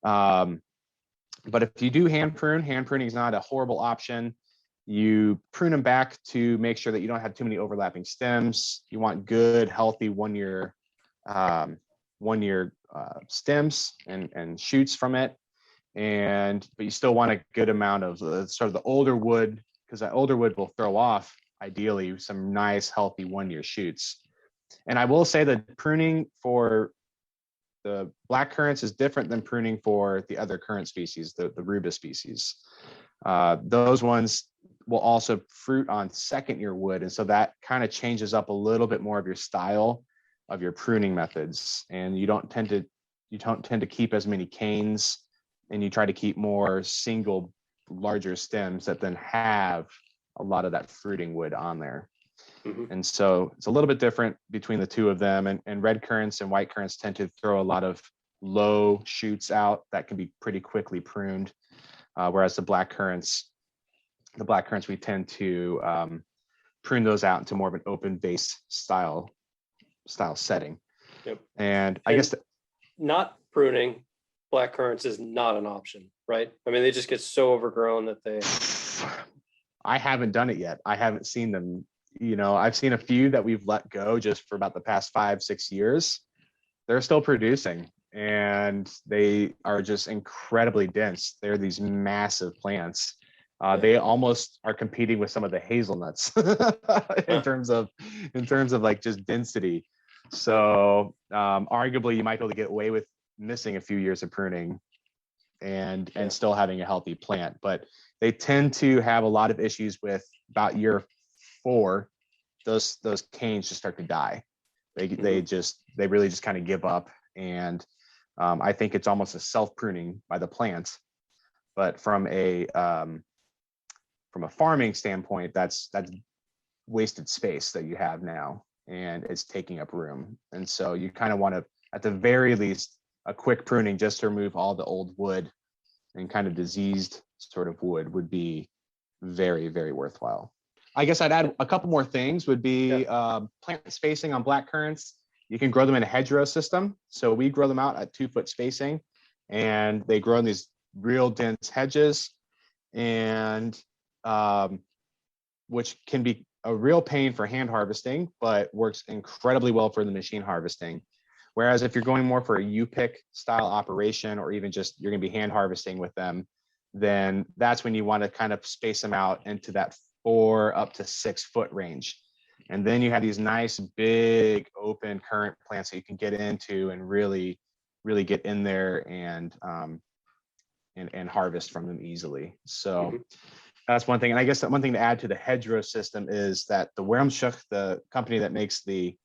But if you do hand pruning is not a horrible option. You prune them back to make sure that you don't have too many overlapping stems. You want good, healthy 1-year stems and shoots from it. But you still want a good amount of sort of the older wood, because that older wood will throw off ideally some nice, healthy 1-year shoots. And I will say that pruning for the black currants is different than pruning for the other currant species, the rubus species. Those ones will also fruit on 2nd-year wood, and so that kind of changes up a little bit more of your style of your pruning methods. And you don't tend to keep as many canes, and you try to keep more single larger stems that then have a lot of that fruiting wood on there. Mhm. And so it's a little bit different between the two of them. And red currants and white currants tend to throw a lot of low shoots out that can be pretty quickly pruned. Whereas the black currants, we tend to prune those out into more of an open vase style setting. Yep. And I guess not pruning black currants is not an option, right? I mean, they just get so overgrown that they. I haven't done it yet. I haven't seen them. I've seen a few that we've let go just for about the past 5-6 years. They're still producing, and they are just incredibly dense. They're these massive plants. They almost are competing with some of the hazelnuts in terms of like just density. So arguably, you might be able to get away with missing a few years of pruning and still having a healthy plant. But they tend to have a lot of issues with about year 4. Those canes just start to die. They really just kind of give up. And I think it's almost a self pruning by the plant. But from a farming standpoint, that's wasted space that you have now, and it's taking up room. And so you kind of want to, at the very least, a quick pruning just to remove all the old wood and kind of diseased sort of wood would be very, very worthwhile. I guess I'd add a couple more things would be plant spacing on black currants. You can grow them in a hedgerow system. So we grow them out at 2-foot spacing, and they grow in these real dense hedges, and which can be a real pain for hand harvesting, but works incredibly well for the machine harvesting. Whereas if you're going more for a U-pick style operation, or even just you're going to be hand harvesting with them, then that's when you want to kind of space them out into that 4 up to 6 foot range. And then you have these nice big open currant plants that you can get into and really, really get in there and harvest from them easily. So That's one thing. And I guess that one thing to add to the hedgerow system is that the Wormschuch, the company that makes the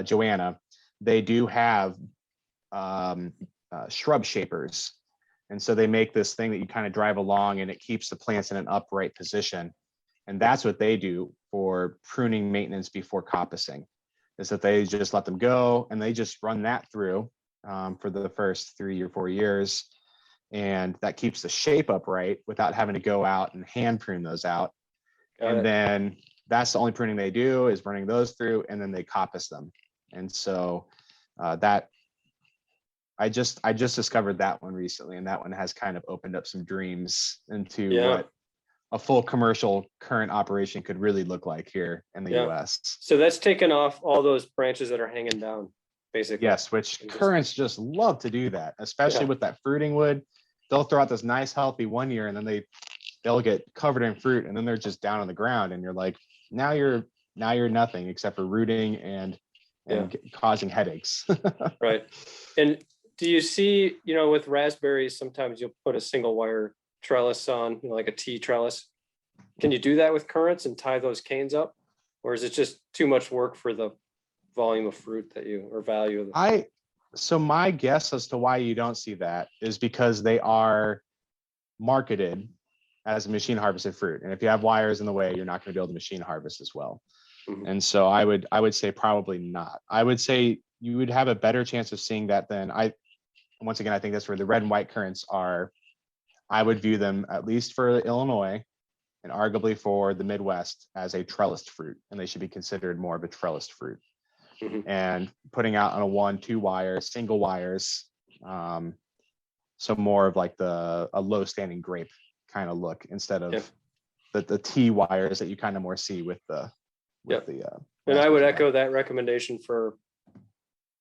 Joanna, they do have shrub shapers. And so they make this thing that you kind of drive along and it keeps the plants in an upright position. And that's what they do for pruning maintenance before coppicing, is that they just let them go and they just run that through for the first 3 or 4 years. And that keeps the shape upright without having to go out and hand prune those out. And then that's the only pruning they do, is running those through, and then they coppice them. And so that I just discovered that one recently, and that one has kind of opened up some dreams into what a full commercial currant operation could really look like here in the US. So that's taken off all those branches that are hanging down, basically. Yes, which currants just love to do that, especially with that fruiting wood. They'll throw out this nice healthy one year, and then they'll get covered in fruit, and then they're just down on the ground, and you're like, now you're nothing except for rooting and causing headaches. Right. And do you see, with raspberries, sometimes you'll put a single wire trellis on, like a T trellis. Can you do that with currants and tie those canes up? Or is it just too much work for the volume of fruit or value of the So my guess as to why you don't see that is because they are marketed as machine harvested fruit. And if you have wires in the way, you're not going to be able to machine harvest as well. Mm-hmm. And so I would say probably not. I would say you would have a better chance of seeing that than once again, I think that's where the red and white currants are. I would view them, at least for Illinois and arguably for the Midwest, as a trellised fruit, and they should be considered more of a trellised fruit. Mm-hmm. And putting out on a 1-2 wire, single wires, so more of like a low standing grape kind of look instead of the T wires that you kind of more see with the. And I would echo that recommendation for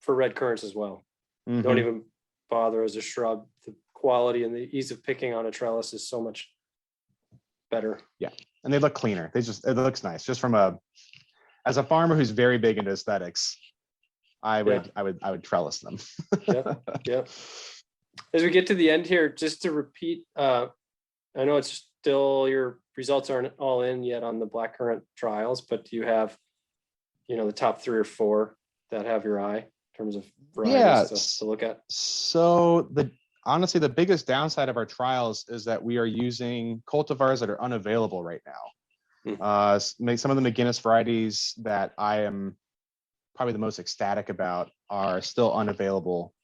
red currants as well. Mm-hmm. Don't even bother as a shrub. The quality and the ease of picking on a trellis is so much better. Yeah, and they look cleaner. It looks nice. Just as a farmer who's very big into aesthetics, I would trellis them. Yeah. As we get to the end here, just to repeat, I know it's still, your results aren't all in yet on the blackcurrant trials, but do you have, the top 3 or 4 that have your eye in terms of varieties to look at? So honestly, the biggest downside of our trials is that we are using cultivars that are unavailable right now. Some of the McGinnis varieties that I am probably the most ecstatic about are still unavailable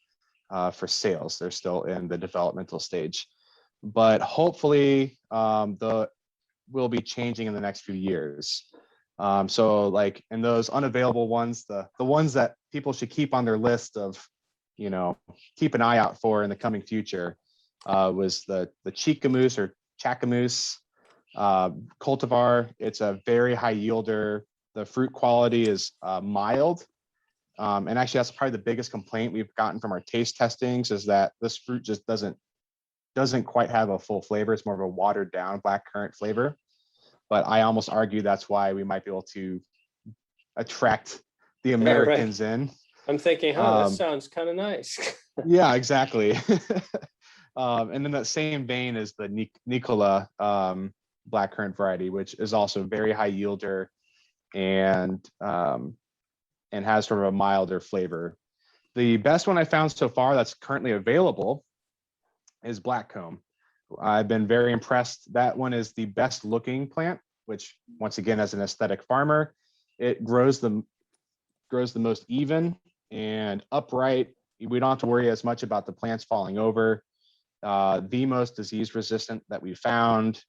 for sales. They're still in the developmental stage, but hopefully will be changing in the next few years. So like in those unavailable ones, the ones that people should keep on their list of, keep an eye out for in the coming future was the Chicamoose or Chacamoose cultivar. It's a very high yielder. The fruit quality is mild. And actually that's probably the biggest complaint we've gotten from our taste testings, is that this fruit just doesn't quite have a full flavor. It's more of a watered down blackcurrant flavor. But I almost argue that's why we might be able to attract the Americans in. I'm thinking, that sounds kind of nice. Yeah, exactly. And in that same vein is the Nicola blackcurrant variety, which is also very high yielder and has sort of a milder flavor. The best one I found so far that's currently available is Blackcomb. I've been very impressed. That one is the best looking plant, which once again, as an aesthetic farmer, it grows the most even and upright. We don't have to worry as much about the plants falling over. The most disease resistant that we found,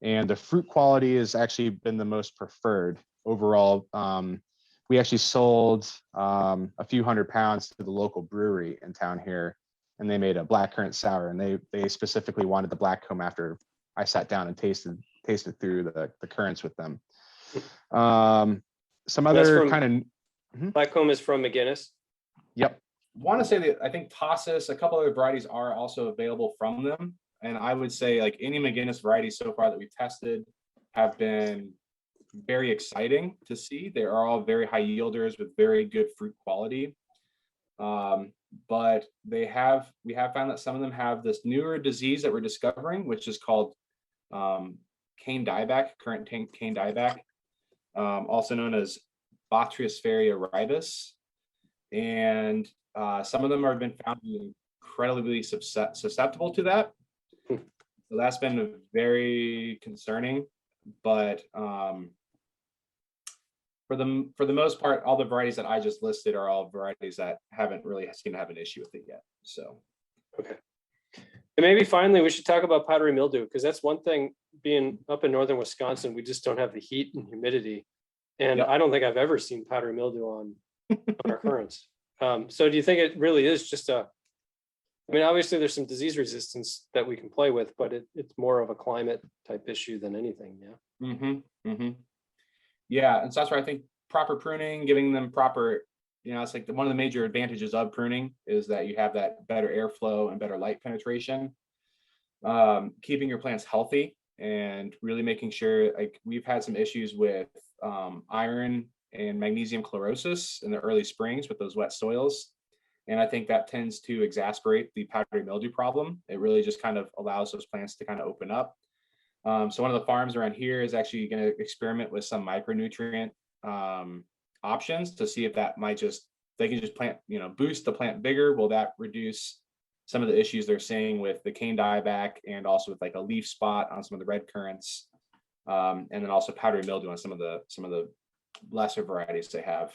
and the fruit quality has actually been the most preferred overall. We actually sold a few hundred pounds to the local brewery in town here, and they made a blackcurrant sour, and they specifically wanted the Blackcomb after I sat down and tasted through the currants with them. Some other kind of Blackcomb is from McGinnis. Yep. Want to say that I think Tassis, a couple other varieties are also available from them, and I would say like any McGinnis varieties so far that we've tested have been very exciting to see. They are all very high yielders with very good fruit quality. But we have found that some of them have this newer disease that we're discovering, which is called cane dieback, currant cane dieback, also known as Botryopharia ribus. And some of them have been found to be incredibly susceptible to that. So that's been very concerning. But for the most part, all the varieties that I just listed are all varieties that haven't really seemed to have an issue with it yet. So, okay. And maybe finally, we should talk about powdery mildew, because that's one thing. Being up in northern Wisconsin, we just don't have the heat and humidity, and Yep. I don't think I've ever seen powdery mildew on our currants. So do you think it really is just I mean, obviously there's some disease resistance that we can play with, but it's more of a climate type issue than anything. Yeah. Yeah, and so that's where I think proper pruning, giving them proper, it's like one of the major advantages of pruning is that you have that better airflow and better light penetration. Keeping your plants healthy and really making sure, like we've had some issues with iron and magnesium chlorosis in the early springs with those wet soils. And I think that tends to exacerbate the powdery mildew problem. It really just kind of allows those plants to kind of open up. So one of the farms around here is actually going to experiment with some micronutrient options to see if that might they can just plant, boost the plant bigger. Will that reduce some of the issues they're seeing with the cane dieback and also with like a leaf spot on some of the red currants, and then also powdery mildew on some of the lesser varieties they have.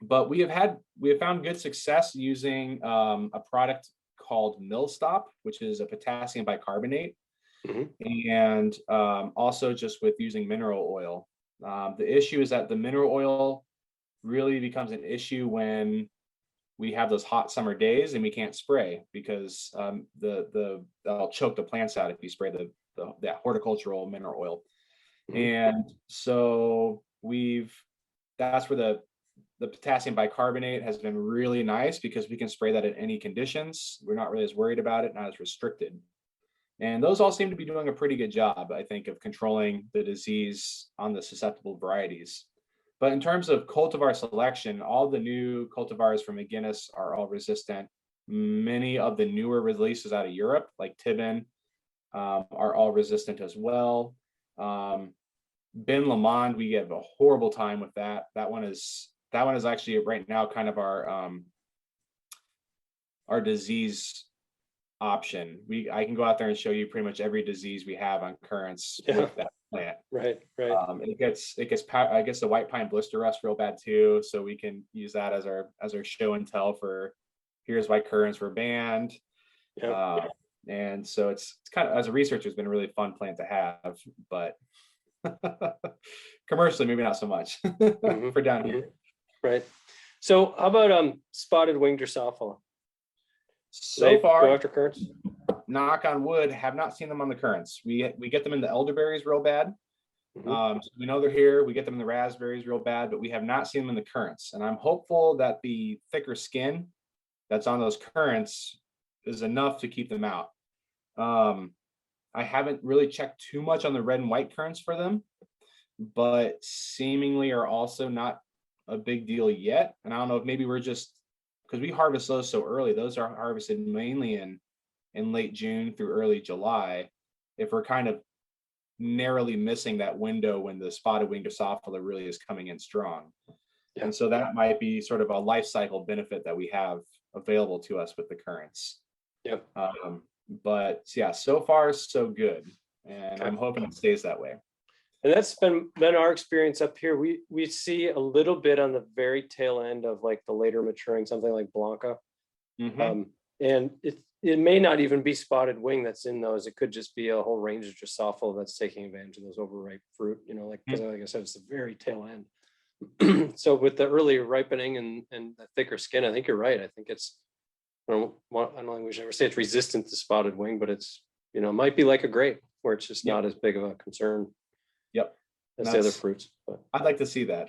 But we have found good success using a product called Millstop, which is a potassium bicarbonate, and also just with using mineral oil. The issue is that the mineral oil really becomes an issue when we have those hot summer days and we can't spray because that'll choke the plants out if you spray that horticultural mineral oil. And so that's where the potassium bicarbonate has been really nice because we can spray that in any conditions. We're not really as worried about it, not as restricted. And those all seem to be doing a pretty good job, I think, of controlling the disease on the susceptible varieties. But in terms of cultivar selection, all the new cultivars from McGinnis are all resistant. Many of the newer releases out of Europe, like Tibin, are all resistant as well. Ben Lamond, we have a horrible time with that. That one is actually right now kind of our disease option. I can go out there and show you pretty much every disease we have on currants with that plant. Right. It gets I guess the white pine blister rust real bad too, so we can use that as our show and tell for here's why currants were banned. And so it's kind of, as a researcher, it's been a really fun plant to have, but commercially maybe not so much for down here. Right. So how about spotted winged Drosophila? So far, go after currants? Knock on wood, have not seen them on the currants. We get them in the elderberries real bad. So we know they're here. We get them in the raspberries real bad, but we have not seen them in the currants. And I'm hopeful that the thicker skin that's on those currants is enough to keep them out. I haven't really checked too much on the red and white currants for them, but seemingly are also not a big deal yet. And I don't know if maybe we're just, because we harvest those so early, those are harvested mainly in late June through early July. If we're kind of narrowly missing that window when the spotted winged Drosophila really is coming in strong. And so that might be sort of a life cycle benefit that we have available to us with the currants. But yeah, so far so good, and I'm hoping it stays that way. And that's been our experience up here. We see a little bit on the very tail end of like the later maturing, something like Blanca. And it may not even be spotted wing that's in those. It could just be a whole range of Drosophila that's taking advantage of those overripe fruit, because like I said, it's the very tail end. So with the early ripening and the thicker skin, I think you're right. I think it's, I don't think we should ever say it's resistant to spotted wing, but it's, it might be like a grape where it's just not as big of a concern. As the other fruits. But I'd like to see that.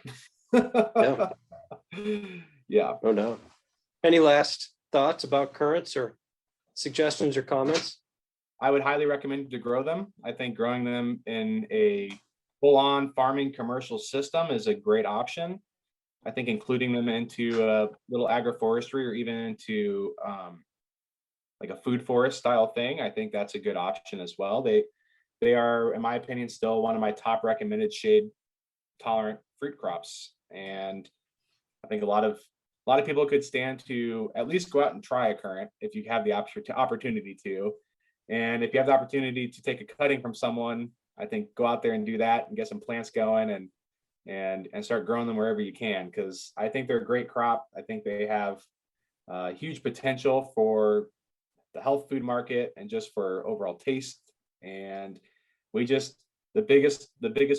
Yeah, no doubt. Any last thoughts about currants or suggestions or comments? I would highly recommend to grow them. I think growing them in a full-on farming commercial system is a great option. I think including them into a little agroforestry or even into like a food forest style thing, I think that's a good option as well. they are, in my opinion, still one of my top recommended shade tolerant fruit crops. And I think a lot of people could stand to at least go out and try a currant if you have the opportunity to. And if you have the opportunity to take a cutting from someone, I think go out there and do that and get some plants going and start growing them wherever you can, because I think they're a great crop. I think they have huge potential for the health food market and just for overall taste. And the biggest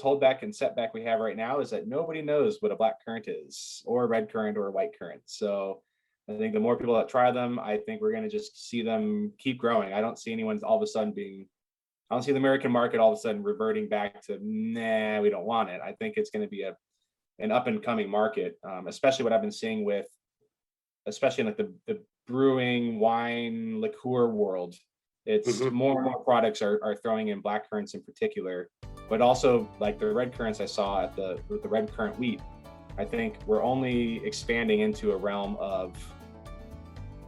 holdback and setback we have right now is that nobody knows what a black currant is, or a red currant, or a white currant. So I think the more people that try them, I think we're going to just see them keep growing. I don't see anyone all of a sudden I don't see the American market all of a sudden reverting back to, nah, we don't want it. I think it's going to be an up and coming market, especially what I've been seeing with, especially in like the brewing, wine, liqueur world. It's more and more products are throwing in black currants in particular, but also like the red currants I saw with the red currant wheat. I think we're only expanding into a realm of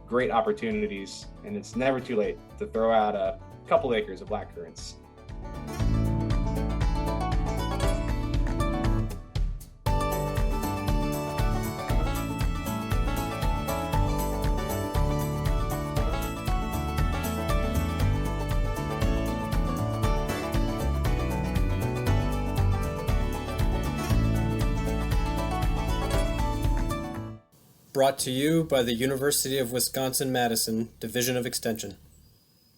great opportunities, and it's never too late to throw out a couple acres of black currants. Brought to you by the University of Wisconsin-Madison Division of Extension.